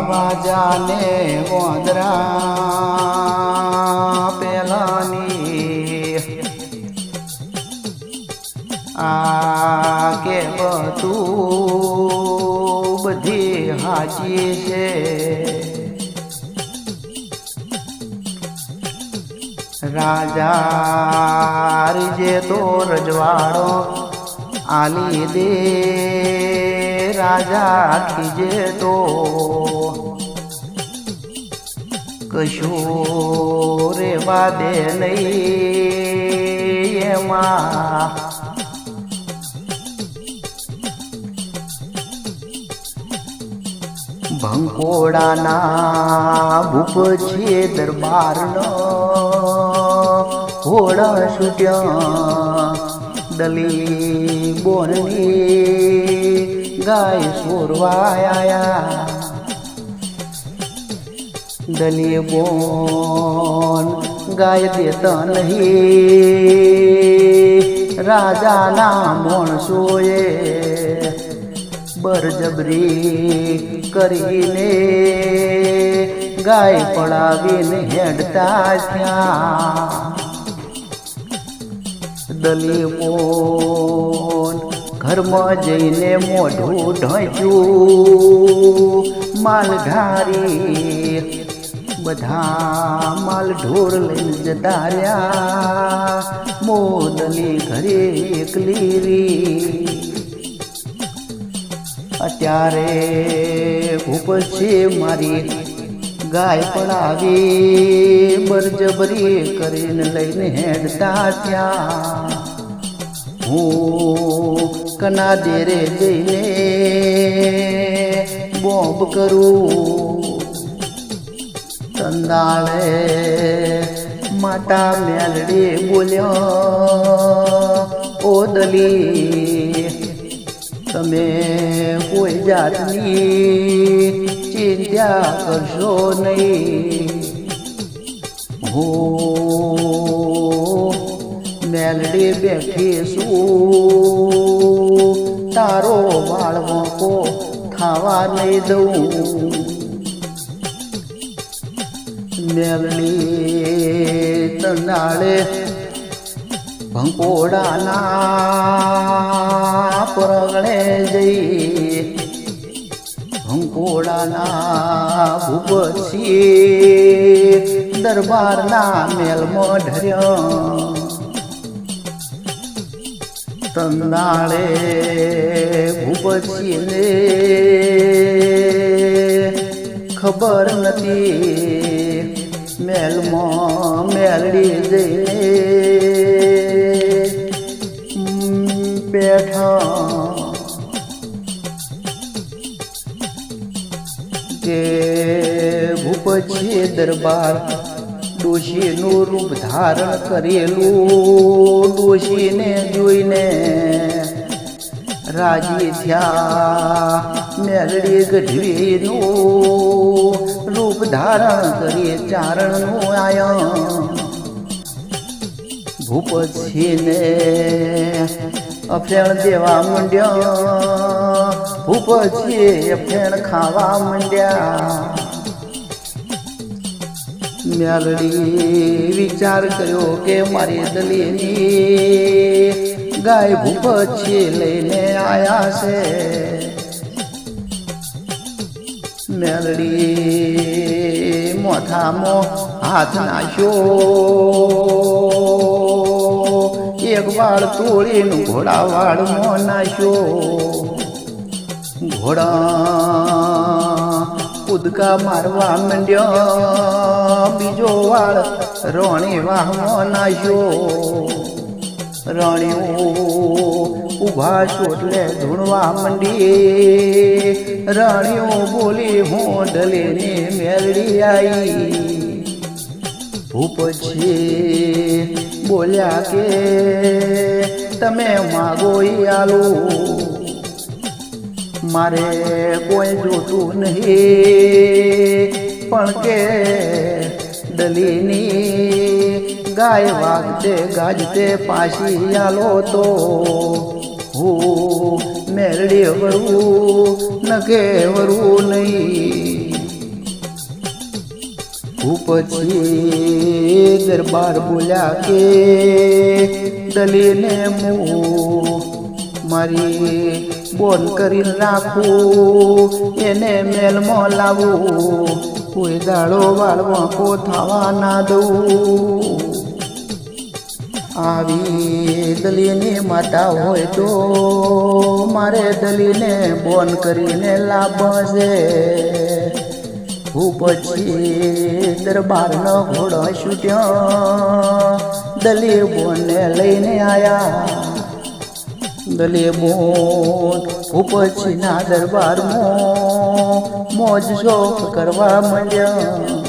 બાજાને ગોંદરા પેલાની આ કે બધું બધી હાચી છે રાજા રીજે તો રજવાડો આલી દે રાજા ખીજે તો કશું રેવા દે નહીં એમાં ભંકોડાના ભૂપ છે દરબારનો ઘોડા છૂટ્યા દલી બોનની ગાય સોરવાયા દલી બોન ગાય દેતા નહીં રાજાના માણસોએ બરજબરી કરીને ગાય પડાવીને હેડતા થયા દલી બોન ઘરમાં જઈને મોઢું ઢોંચ્યું માલધારી બધા માલ ઢોર લઈને જતા રહ્યા મોદલી ઘરે એકલી રી અત્યારે ભૂપ છે મારી ગાય પડાવી બરજબરી કરીને લઈને હેડતા ત્યાં હું કના દેરે જઈને બોમ્બ કરું તંદાળે માતા મેલડી બોલ્યો ઓ દલી તમે કોઈ જાતની ચિંતા કરશો નહીં હું મેલડી બેઠી છું તારો વાળવો ખાવા નહીં દઉં મેલડી તનાળે ભંકોડાના પરગણે જઈ ભંકોડાના ભૂપતસિંહ દરબારના મેલમાં ઢર્યા તંદાળે ભૂપતસિંહને ખબર નથી મેલમાં મેલડી જઈને બેઠા કે ભૂપતસિંહ દરબાર ડોશીનું રૂપ ધારણ કરેલું ડોશીને જોઈને રાજી થયા મેલડી ગઢવીનું રૂપ ધારણ કરી ચારણનું આયા ભૂપતસિંહને અફેણ દેવા માંડ્યા ભૂપતસિંહ અફેણ ખાવા માંડ્યા મેલડી વિચાર કર્યો કે મારી દલીની ગાય ભૂપતસિંહ લઈને આયા છે મેલડી મોથામાં હાથ નાખ્યો એક વાળ તોડીને ઘોડા વાળમાં નાખ્યો ઘોડા કૂદકા મારવા માંડ્યા બીજો વાળ રોણી વાહમાં નાખ્યો રાણીઓ ઉભા ચોટલે ધૂણવા માંડી રાણીઓ બોલી હું ડલીની મેલડી આવી ભૂપતસિંહ બોલ્યા કે તમે માગો ઈ આલો મારે કોઈ જોતું નહીં પણ કે દલીની ગાય વાગતે ગાજતે પાછી આલો તો હું મેરડી વરવું નકે વરવું નહીં. પછી દરબાર બોલ્યા કે દલીને હું મારી બોન કરીને રાખું, એને મેલમાં લાવું, કોઈ દાડો વાળવાંકો થવા ના દઉં. આવી દલીની માતા હોય તો મારે દલીને બોન કરીને લાભ છે. હું પછી દરબારનો ઘોડો છૂટ્યો, દલી બોનને લઈને આયા. દલી બોન ઉપચીના દરબારમાં મોજ શોખ કરવા માંડ્યા.